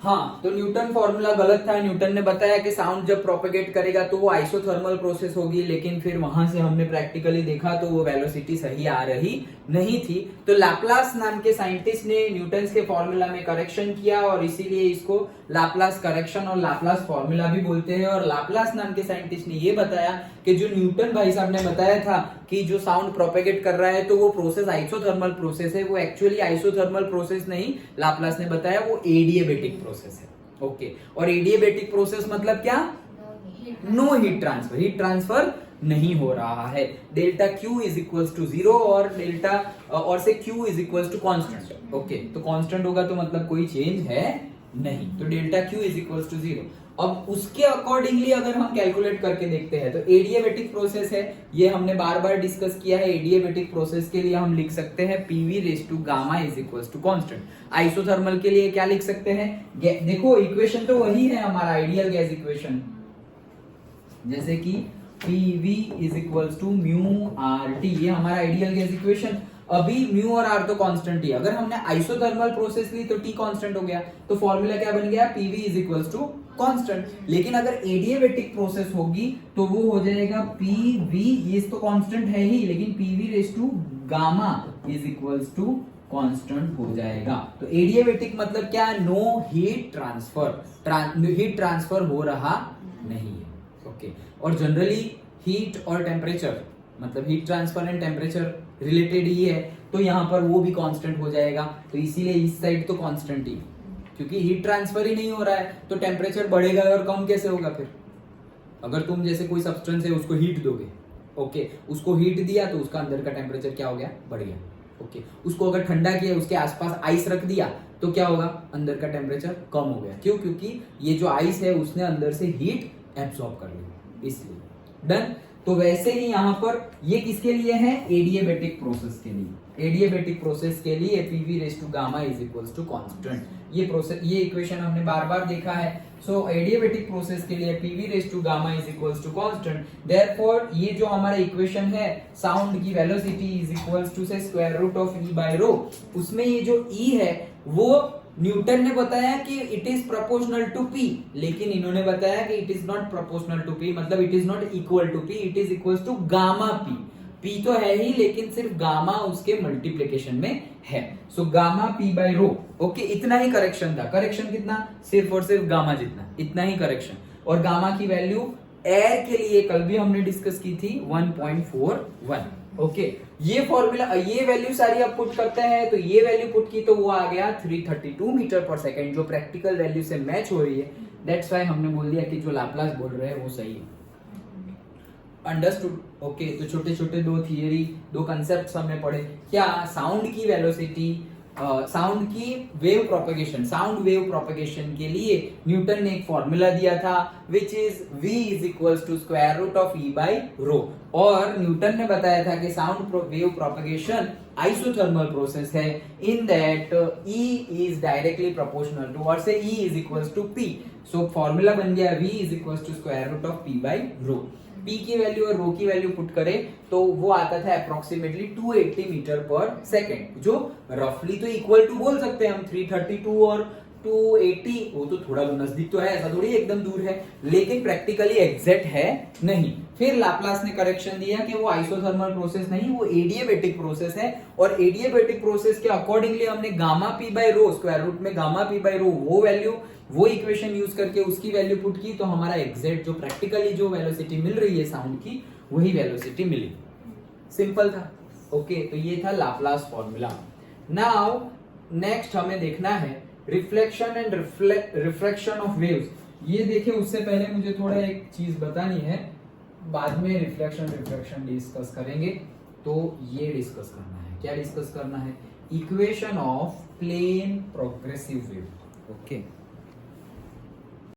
हाँ, तो Newton formula गलत था। न्यूटन ने बताया कि साउंड जब प्रोपेगेट करेगा तो वो आइसोथर्मल प्रोसेस होगी, लेकिन फिर वहां से हमने प्रैक्टिकली देखा तो वो वेलोसिटी सही आ रही नहीं थी। तो लाप्लास नाम के साइंटिस्ट ने न्यूटन के फॉर्मूला में करेक्शन किया और इसीलिए इसको लाप्लास करेक्शन और लाप्लास फॉर्मूला भी बोलते हैं। और लाप्लास नाम के साइंटिस्ट ने ये बताया कि जो न्यूटन भाई साहब ने बताया था कि जो साउंड प्रोपेगेट कर रहा है तो वो प्रोसेस आइसोथर्मल प्रोसेस है, वो एक्चुअली आइसोथर्मल प्रोसेस नहीं, लाप्लास ने बताया वो एडिएबेटिक प्रोसेस है। ओके, और एडिएबेटिक प्रोसेस मतलब क्या? No heat transfer, heat transfer नहीं हो रहा है। Delta Q is equal to 0 और डेल्टा और से Q is equal to constant. Okay, तो कांस्टेंट होगा तो मतलब कोई चेंज है नहीं, तो delta Q is equal to 0। अब उसके अकॉर्डिंगली अगर हम कैलकुलेट करके देखते हैं तो एडिएबेटिक प्रोसेस है, ये हमने बार बार डिस्कस किया है। एडिएबेटिक प्रोसेस के लिए हम लिख सकते हैं PV raise to gamma is equal to constant. Isothermal के लिए क्या लिख सकते हैं? देखो इक्वेशन तो वही है हमारा आइडियल गैस इक्वेशन, जैसे कि PV is equal to mu R T, ये हमारा आइडियल गैस इक्वेशन। अभी म्यू और आर तो कांस्टेंट ही, अगर हमने आइसोथर्मल प्रोसेस ली तो टी कांस्टेंट हो गया, तो फॉर्मूला क्या बन गया? PV is equal to constant. लेकिन अगर एडिएबेटिक प्रोसेस होगी तो वो हो जाएगा पीवी, ये तो कांस्टेंट है ही, लेकिन PV raise to gamma is equal to constant हो जाएगा। तो एडिएबेटिक मतलब क्या? No heat transfer, heat transfer हो रहा नहीं है। ओके, और जनरली हीट और टेम्परेचर मतलब heat transfer and temperature related ही है, तो यहाँ पर वो भी कांस्टेंट हो जाएगा। तो इसीलिए इस साइड तो कांस्टेंट ही, क्योंकि हीट ट्रांसफर ही नहीं हो रहा है तो टेम्परेचर बढ़ेगा और कम कैसे होगा फिर? अगर तुम जैसे कोई सब्सटेंस है उसको हीट दोगे, ओके, उसको हीट दिया तो उसका अंदर का टेम्परेचर क्या हो गया? बढ़ गया। ओके, उसको अगर ठंडा किया, उसके आसपास आइस रख दिया तो क्या होगा? अंदर का टेम्परेचर कम हो गया। क्यों? क्योंकि ये जो आइस है उसने अंदर से हीट एब्सॉर्ब कर ली, इसलिए। डन। तो वैसे ही यहाँ पर ये किसके लिए है? एडिएबेटिक प्रोसेस के लिए। एडिएबेटिक प्रोसेस के लिए PV raise to gamma is equals to constant, ये प्रोसेस, ये इक्वेशन हमने बार बार देखा है। सो एडिएबेटिक प्रोसेस के लिए PV raise to gamma is equals to constant. Therefore ये जो हमारा इक्वेशन है, साउंड की velocity is equals to say square root of E by rho, उसमें ये जो ई है वो न्यूटन ने बताया कि it is proportional to P, लेकिन इन्होंने बताया कि it is not proportional to P, मतलब it is not equal to P, it is equal to gamma P. P तो है ही, लेकिन सिर्फ गामा उसके मल्टीप्लिकेशन में है। सो गामा पी बाय रो। ओके, इतना ही करेक्शन था। करेक्शन कितना? सिर्फ और सिर्फ गामा जितना, इतना ही करेक्शन। और गामा की वैल्यू एयर के लिए कल भी हमने डिस्कस की थी 1.41। ओके, ये फॉर्मूला, ये वैल्यू सारी आप पुट करते हैं तो ये वैल्यू पुट की तो वो आ गया 332 मीटर पर सेकेंड, जो प्रैक्टिकल वैल्यू से मैच हो रही है। दैट्स व्हाई हमने बोल दिया कि जो लाप्लास बोल रहे हैं वो सही है। अंडरस्टूड? ओके, तो छोटे छोटे दो थियरी, दो कंसेप्ट हमने पढ़े। क्या? साउंड की वेलोसिटी, साउंड की wave propagation, sound wave propagation के लिए न्यूटन ने एक फॉर्मूला दिया था which is v is equals to square root of e by rho. और न्यूटन ने बताया था कि sound wave propagation isothermal process है, in that e is directly proportional to, और say e is equals to p। So formula बन गया v is equals to square root of p bye row. P की value और रो की value put करें तो वो आता था अप्रोक्सीमेटली 280 मीटर पर सेकेंड, जो रफली तो इक्वल टू बोल सकते हैं हम 332 और 280, वो तो थोड़ा नजदीक तो है, ऐसा थोड़ी एकदम दूर है, लेकिन प्रैक्टिकली एग्जैक्ट है नहीं। फिर लाप्लास ने करेक्शन दिया कि वो आइसोथर्मल प्रोसेस नहीं, वो एडिएबेटिक प्रोसेस है, और एडिएबेटिक प्रोसेस के अकॉर्डिंगली हमने गामा पी बाय रो, स्क्वायर रूट में गामा पी बाय रो, वो वैल्यू, वो इक्वेशन यूज करके उसकी वैल्यू पुट की तो हमारा एग्जैक्ट जो प्रैक्टिकली जो वेलोसिटी मिल रही है साउंड की, वही वेलोसिटी मिली। सिंपल था। ओके, तो ये था लाप्लास फॉर्मूला। नाउ नेक्स्ट हमें देखना है reflection and refraction of waves. ये देखिए, उससे पहले मुझे थोड़ा एक चीज बतानी है, बाद में रिफ्लेक्शन डिस्कस करेंगे, तो ये डिस्कस करना है। क्या डिस्कस करना है? Equation of plane progressive wave. Okay